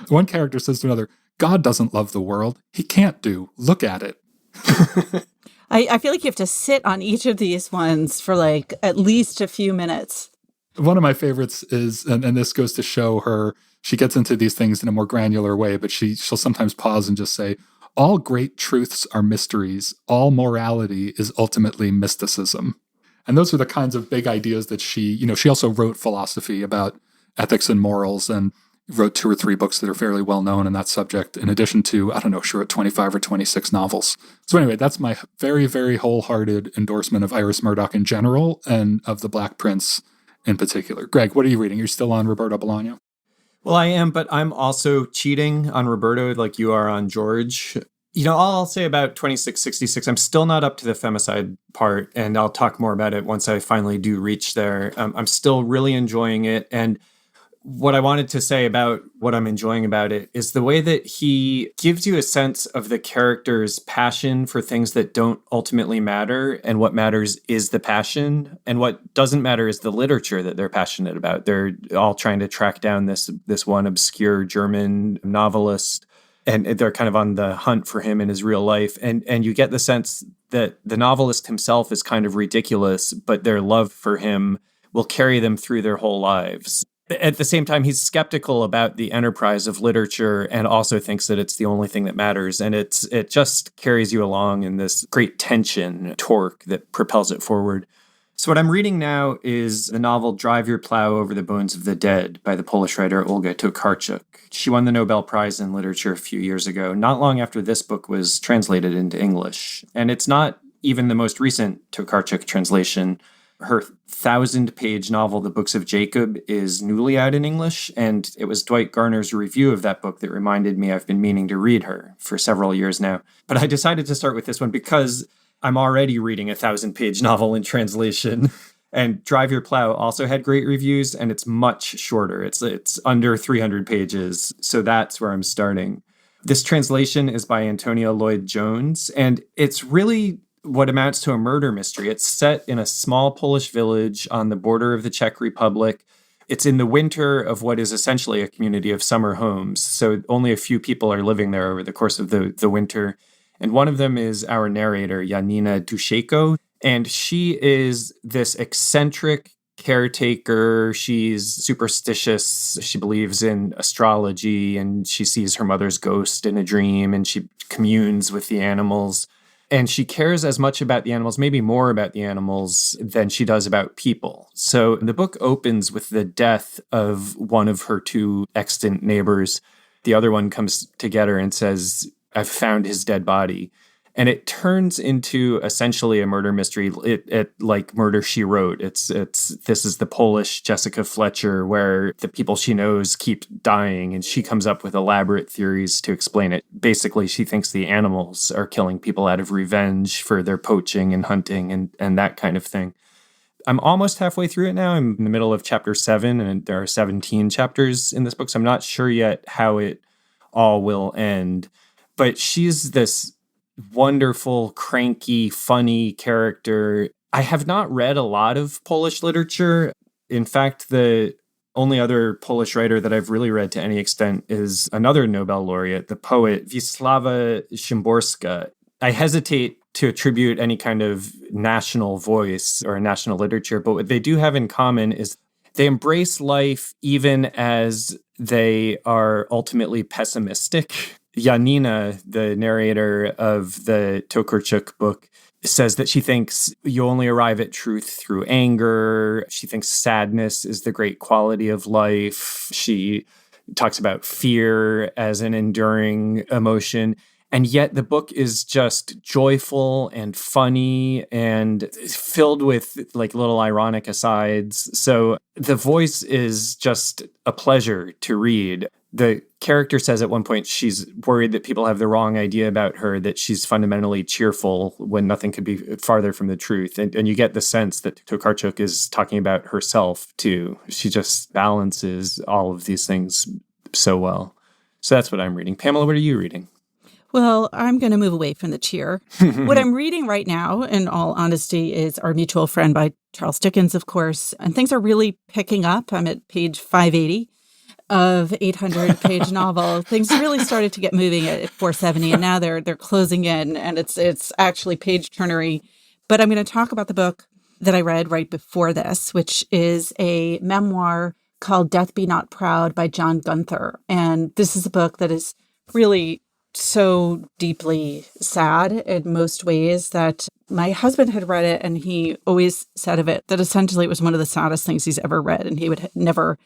One character says to another, God doesn't love the world. He can't do. Look at it. I feel like you have to sit on each of these ones for like at least a few minutes. One of my favorites is, and this goes to show her, she gets into these things in a more granular way, but she'll sometimes pause and just say, all great truths are mysteries. All morality is ultimately mysticism. And those are the kinds of big ideas that she also wrote philosophy about ethics and morals, and wrote 2 or 3 books that are fairly well known in that subject, in addition to, she wrote 25 or 26 novels. So anyway, that's my very, very wholehearted endorsement of Iris Murdoch in general, and of The Black Prince in particular. Greg, what are you reading? You're still on Roberto Bolaño? Well, I am, but I'm also cheating on Roberto like you are on George. All I'll say about 2666, I'm still not up to the femicide part, and I'll talk more about it once I finally do reach there. I'm still really enjoying it. And what I wanted to say about what I'm enjoying about it is the way that he gives you a sense of the character's passion for things that don't ultimately matter. And what matters is the passion. And what doesn't matter is the literature that they're passionate about. They're all trying to track down this one obscure German novelist, and they're kind of on the hunt for him in his real life. And you get the sense that the novelist himself is kind of ridiculous, but their love for him will carry them through their whole lives. At the same time, he's skeptical about the enterprise of literature and also thinks that it's the only thing that matters. And it just carries you along in this great tension, torque that propels it forward. So what I'm reading now is the novel Drive Your Plow Over the Bones of the Dead by the Polish writer Olga Tokarczuk. She won the Nobel Prize in Literature a few years ago, not long after this book was translated into English. And it's not even the most recent Tokarczuk translation. Her 1,000-page novel, The Books of Jacob, is newly out in English, and it was Dwight Garner's review of that book that reminded me I've been meaning to read her for several years now. But I decided to start with this one because I'm already reading a 1,000-page novel in translation. And Drive Your Plow also had great reviews, and it's much shorter. It's under 300 pages, so that's where I'm starting. This translation is by Antonia Lloyd-Jones, and it's really what amounts to a murder mystery. It's set in a small Polish village on the border of the Czech Republic. It's in the winter of what is essentially a community of summer homes. So only a few people are living there over the course of the winter. And one of them is our narrator, Janina Duszejko. And she is this eccentric caretaker. She's superstitious. She believes in astrology, and she sees her mother's ghost in a dream, and she communes with the animals. And she cares as much about the animals, maybe more about the animals than she does about people. So the book opens with the death of one of her 2 extant neighbors. The other one comes to get her and says, I've found his dead body. And it turns into essentially a murder mystery. It like Murder, She Wrote. This is the Polish Jessica Fletcher, where the people she knows keep dying, and she comes up with elaborate theories to explain it. Basically, she thinks the animals are killing people out of revenge for their poaching and hunting and that kind of thing. I'm almost halfway through it now. I'm in the middle of chapter 7, and there are 17 chapters in this book, so I'm not sure yet how it all will end. But she's this wonderful, cranky, funny character. I have not read a lot of Polish literature. In fact, the only other Polish writer that I've really read to any extent is another Nobel laureate, the poet Wisława Szymborska. I hesitate to attribute any kind of national voice or national literature, but what they do have in common is they embrace life even as they are ultimately pessimistic. Janina, the narrator of the Tokarczuk book, says that she thinks you only arrive at truth through anger. She thinks sadness is the great quality of life. She talks about fear as an enduring emotion. And yet the book is just joyful and funny and filled with like little ironic asides. So the voice is just a pleasure to read. The character says at one point she's worried that people have the wrong idea about her, that she's fundamentally cheerful when nothing could be farther from the truth. And you get the sense that Tokarczuk is talking about herself too. She just balances all of these things so well. So that's what I'm reading. Pamela, what are you reading? Well, I'm going to move away from the cheer. What I'm reading right now, in all honesty, is Our Mutual Friend by Charles Dickens, of course. And things are really picking up. I'm at page 580 of 800-page novel. Things really started to get moving at 470, and now they're closing in, and it's actually page-turnery. But I'm going to talk about the book that I read right before this, which is a memoir called Death Be Not Proud by John Gunther. And this is a book that is really so deeply sad in most ways that my husband had read it, and he always said of it that essentially it was one of the saddest things he's ever read, and he would never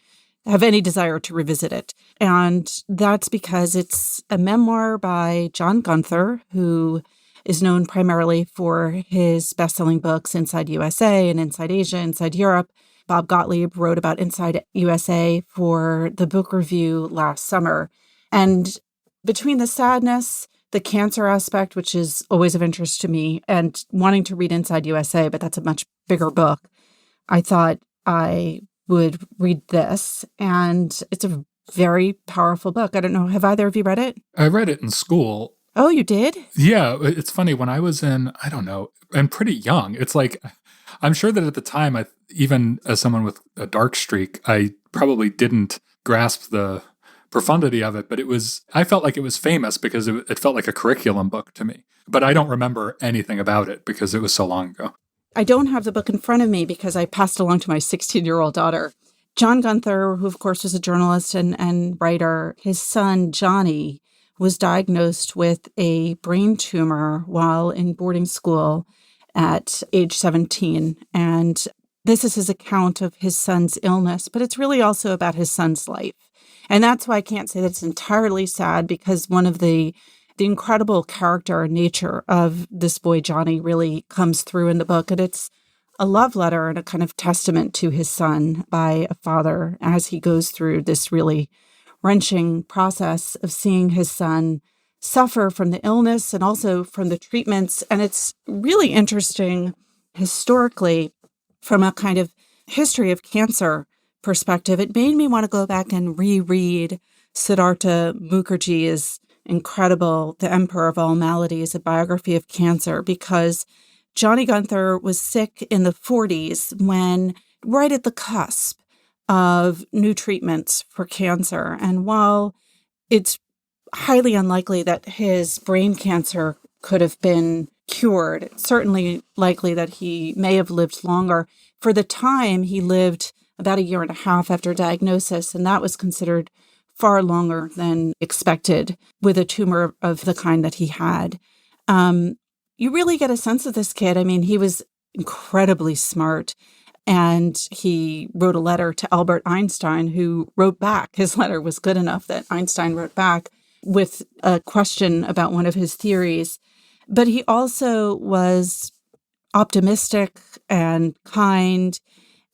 have any desire to revisit it. And that's because it's a memoir by John Gunther, who is known primarily for his best-selling books Inside USA and Inside Asia, Inside Europe. Bob Gottlieb wrote about Inside USA for the book review last summer. And between the sadness, the cancer aspect, which is always of interest to me, and wanting to read Inside USA, but that's a much bigger book, I thought I would read this. And it's a very powerful book. I don't know. Have either of you read it? I read it in school. Oh, you did? Yeah. It's funny. When I was in, I don't know, I'm pretty young. It's like, I'm sure that at the time, even as someone with a dark streak, I probably didn't grasp the profundity of it, but I felt like it was famous because it felt like a curriculum book to me. But I don't remember anything about it because it was so long ago. I don't have the book in front of me because I passed along to my 16-year-old daughter. John Gunther, who of course was a journalist and writer, his son Johnny was diagnosed with a brain tumor while in boarding school at age 17. And this is his account of his son's illness, but it's really also about his son's life. And that's why I can't say that it's entirely sad, because one of the incredible character and nature of this boy, Johnny, really comes through in the book. And it's a love letter and a kind of testament to his son by a father as he goes through this really wrenching process of seeing his son suffer from the illness and also from the treatments. And it's really interesting historically from a kind of history of cancer perspective. It made me want to go back and reread Siddhartha Mukherjee's incredible The Emperor of All Maladies, a biography of cancer, because Johnny Gunther was sick in the 40s when, right at the cusp of new treatments for cancer. And while it's highly unlikely that his brain cancer could have been cured, it's certainly likely that he may have lived longer. For the time, he lived about a year and a half after diagnosis, and that was considered far longer than expected with a tumor of the kind that he had. You really get a sense of this kid. I mean, he was incredibly smart, and he wrote a letter to Albert Einstein, who wrote back. His letter was good enough that Einstein wrote back with a question about one of his theories. But he also was optimistic and kind.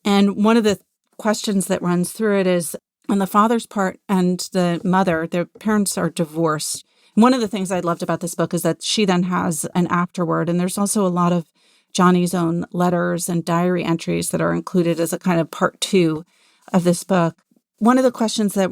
And one of the questions that runs through it is, on the father's part and the mother, their parents are divorced. One of the things I loved about this book is that she then has an afterword, and there's also a lot of Johnny's own letters and diary entries that are included as a kind of part 2 of this book. One of the questions that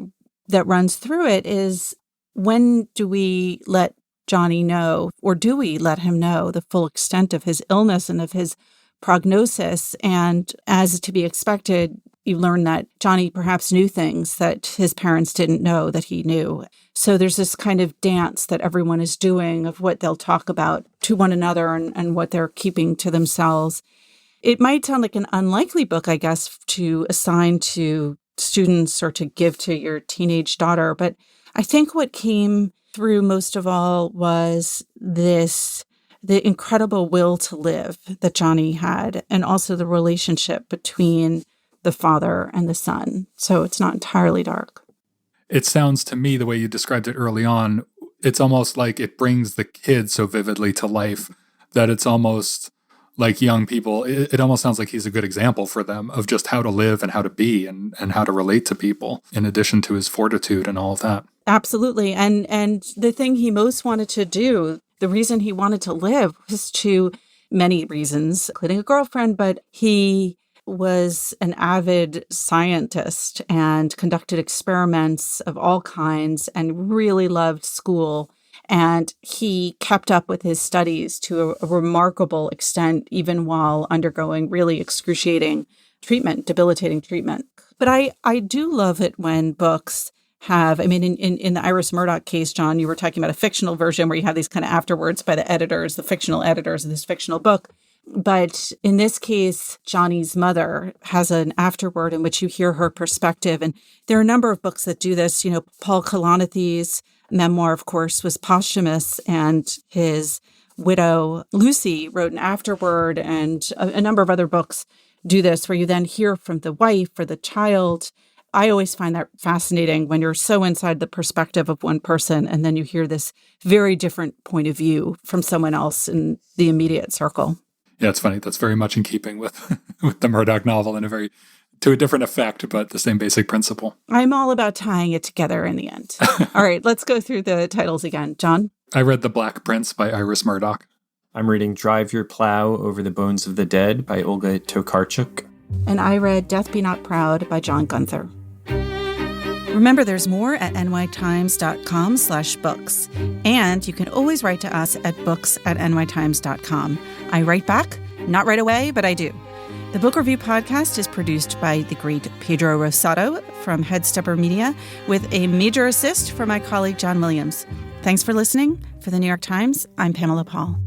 runs through it is, when do we let Johnny know, or do we let him know, the full extent of his illness and of his prognosis? And as to be expected, you learn that Johnny perhaps knew things that his parents didn't know that he knew. So there's this kind of dance that everyone is doing of what they'll talk about to one another and what they're keeping to themselves. It might sound like an unlikely book, I guess, to assign to students or to give to your teenage daughter. But I think what came through most of all was the incredible will to live that Johnny had, and also the relationship between the father and the son. So it's not entirely dark. It sounds to me, the way you described it early on, it's almost like it brings the kid so vividly to life that it's almost like young people. It almost sounds like he's a good example for them of just how to live and how to be and how to relate to people, in addition to his fortitude and all of that. Absolutely. And the thing he most wanted to do, the reason he wanted to live, was to many reasons, including a girlfriend, but he was an avid scientist and conducted experiments of all kinds and really loved school. And he kept up with his studies to a remarkable extent, even while undergoing really excruciating treatment, debilitating treatment. But I do love it when books have, I mean, in the Iris Murdoch case, John, you were talking about a fictional version where you have these kind of afterwords by the editors, the fictional editors of this fictional book. But in this case, Johnny's mother has an afterword in which you hear her perspective. And there are a number of books that do this. You know, Paul Kalanithe's memoir, of course, was posthumous, and his widow, Lucy, wrote an afterword, and a number of other books do this, where you then hear from the wife or the child. I always find that fascinating when you're so inside the perspective of one person, and then you hear this very different point of view from someone else in the immediate circle. Yeah, it's funny. That's very much in keeping with the Murdoch novel in to a different effect, but the same basic principle. I'm all about tying it together in the end. All right, let's go through the titles again. John? I read The Black Prince by Iris Murdoch. I'm reading Drive Your Plow Over the Bones of the Dead by Olga Tokarczuk. And I read Death Be Not Proud by John Gunther. Remember, there's more at nytimes.com/books. And you can always write to us at books@nytimes.com. I write back, not right away, but I do. The Book Review Podcast is produced by the great Pedro Rosado from Headstepper Media, with a major assist from my colleague John Williams. Thanks for listening. For the New York Times, I'm Pamela Paul.